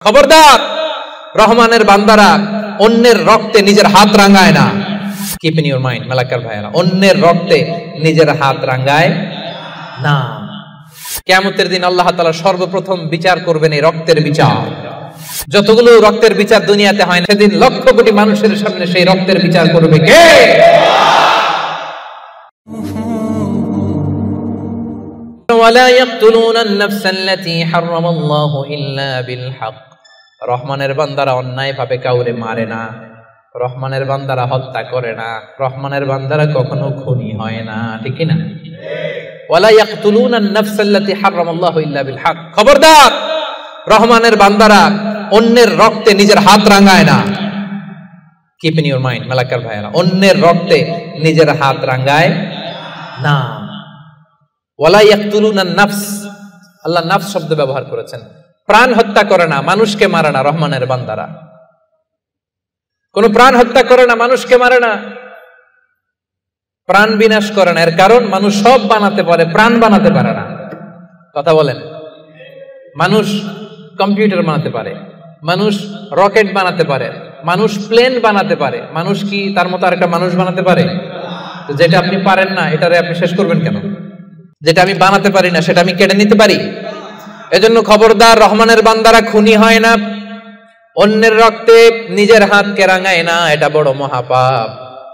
খবরদার, রহমানের বান্দারা অন্যের রক্তে নিজের হাত রাঙায় না। Keep in your mind Malakar ভাইয়েরা, অন্যের রক্তে নিজের হাত রাঙায় না। কিয়ামতের দিন আল্লাহ তাআলা সর্বপ্রথম বিচার করবেন এই রক্তের বিচার। যতগুলো রক্তের বিচার দুনিয়াতে হয় না, সেদিন লক্ষ কোটি মানুষের সামনে সেই রক্তের বিচার করবে কে? ওয়ালা ইয়াকতুলুনা আন-নাফসা আল্লাতী হারামাল্লাহু ইল্লা বিল হক। রহমানের বান্দারা অন্যায়ভাবে কাউরে মারে না, রহমানের বান্দারা হত্যা করে না, রহমানের বান্দারা কখনো খুনি হয় না, ঠিক কি না? ওয়ালা ইয়াকতুলুনা আন-নাফসা আল্লাতী হারামাল্লাহু ইল্লা বিল হক। খবরদার, রহমানের বান্দারা অন্যের রক্তে নিজের হাত রাঙায় না। Keep in your mind Malakar ভাইয়েরা, অন্যের রক্তে নিজের হাত রাঙায় না। ওয়ালা ইয়াকতুলুনা আন-নাফস, আল্লাহ নাফস শব্দ ব্যবহার করেছেন। প্রাণ হত্যা করে না, মানুষকে মারে না রহমানের বান্দারা। কোন প্রাণ হত্যা করে না, মানুষকে মারে না, প্রাণ বিনাশ করে না। এর কারণ মানুষ সব বানাতে পারে, প্রাণ বানাতে পারে না। কথা বলেন। মানুষ কম্পিউটার বানাতে পারে, মানুষ রকেট বানাতে পারে, মানুষ প্লেন বানাতে পারে। মানুষ কি তার মতো আরেকটা মানুষ বানাতে পারে? তো যেটা আপনি পারেন না, এটারে আপনি শেষ করবেন কেন? যেটা আমি বানাতে পারি না, সেটা আমি কেড়ে নিতে পারি? এজন্য খবরদার, রহমানের বান্দারা খুনি হয় না, অন্যের রক্তে নিজের হাতকে রাঙায় না, এটা বড় মহাপাপ।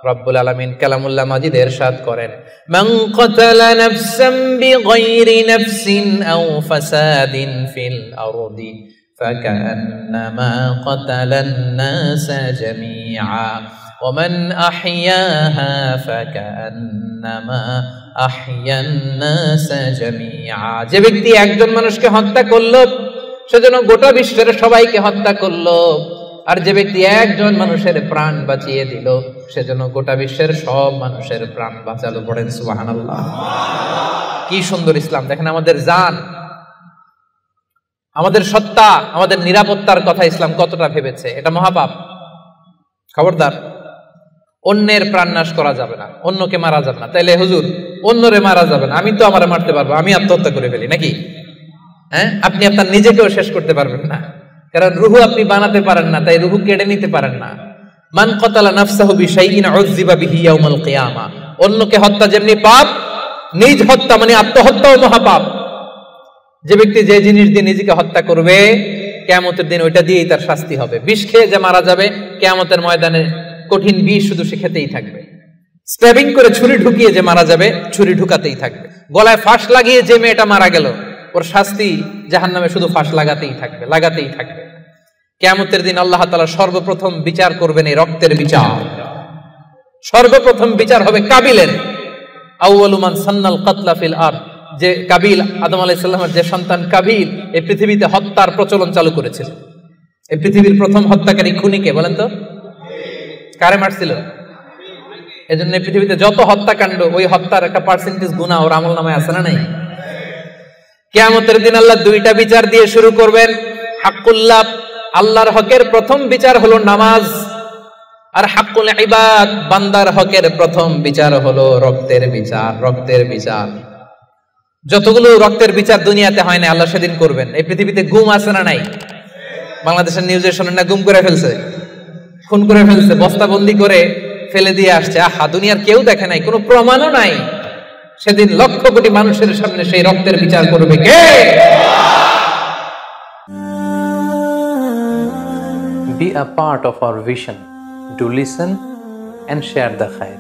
রব্বুল আলামিন কালামুল্লাহ মাজিদে ইরশাদ করেন, মান কাতালা নাফসান বিগাইরি নাফসিন আও ফাসাদিন ফিল আরদি ফাকান্নামা কাতালান নাসা জামিআ ওয়া মান আহইয়াহা ফাকান্নামা আহইয়ান নাসা জামিআ। যে ব্যক্তি একজন মানুষকে হত্যা করলো, সেজন্য গোটা বিশ্বের সবাইকে হত্যা করলো। আর যে ব্যক্তি একজন মানুষের প্রাণ বাঁচিয়ে দিল, সেজন্য গোটা বিশ্বের সব মানুষের প্রাণ বাঁচালো। পড়েন সুবহানাল্লাহ। কি সুন্দর ইসলাম! দেখেন, আমাদের জান, আমাদের সত্তা, আমাদের নিরাপত্তার কথা ইসলাম কতটা ভেবেছে। এটা মহাপাপ। খবরদার, অন্যের প্রাণ নাশ করা যাবে না, অন্যকে মারা যাবে না। তাইলে হুজুর, অন্যরে মারা যাবে না, আমি তো আমারে মারতে পারবো, আমি আত্মহত্যা করে ফেলি নাকি? হ্যাঁ, আপনি আপনার নিজেকেও শেষ করতে পারবেন না, কারণ রুহু আপনি বানাতে পারেন না, তাই রুহু কেড়ে নিতে পারেন না। মান কাতালা নাফসাহু বিশাইইন উযযিবা বিহি ইয়াউমাল কিয়ামা। অন্যকে হত্যা যেমনি পাপ, নিজ হত্যা মানে আত্মহত্যাও মহাপাপ। যে ব্যক্তি যে জিনিস দিয়ে নিজেকে হত্যা করবে, কিয়ামতের দিন ওইটা দিয়েই তার শাস্তি হবে। বিষ খেয়ে যে মারা যাবে, কিয়ামতের ময়দানে কঠিন বিষ শুধু সে খেতেই থাকবে। স্ট্যাবিং করে ছুরি ঢুকিয়ে যে মারা যাবে, ছুরি ঢুকাতেই থাকবে। গলায় ফাঁস লাগিয়ে যে মেয়েটা মারা গেল, ওর শাস্তি জাহান্নামে শুধু ফাঁস লাগাতেই থাকবে, লাগাতেই থাকবে। কিয়ামতের দিন আল্লাহ তাআলা সর্বপ্রথম বিচার করবেন এই রক্তের বিচার। সর্বপ্রথম বিচার হবে কাবিলের। আউয়ালু মান সান্নাল কাতলা ফিল আরদ। যে কাবিল, আদম আলাইহিস সালামের যে সন্তান কাবিল, এই পৃথিবীতে হত্যার প্রচলন চালু করেছিল। এই পৃথিবীর প্রথম হত্যাকারী খুনিকে বলেন তো? কারে মারছিল? এজন্য পৃথিবীতে যত হত্যাকাণ্ড, ওই হত্যার একটা পার্সেন্টেজ গুনাহ ওর আমলনামায় আছে না নাই? কিয়ামতের দিন আল্লাহ দুইটা বিচার দিয়ে শুরু করবেন। হাক্কুল্লাহ, আল্লাহর হকের প্রথম বিচার হলো নামাজ। আর হাক্কুল ইবাদ, বান্দার হকের প্রথম বিচার হলো রক্তের বিচার। রক্তের বিচার, যতগুলো রক্তের বিচার দুনিয়াতে হয় না, আল্লাহ সেদিন করবেন। এই পৃথিবীতে গুম আছে না নাই? বাংলাদেশের নিউজে শোনেন না, গুম করে ফেলছে, খুন করে ফেলছে, বস্তাবন্দি করে ফেলে দিয়ে আসছে। আহা, দুনিয়ার কেউ দেখে নাই, কোনো প্রমাণও নাই। সেদিন লক্ষ কোটি মানুষের সামনে সেই রক্তের বিচার করবে কে? Be a part of our vision. Do listen and share the khair.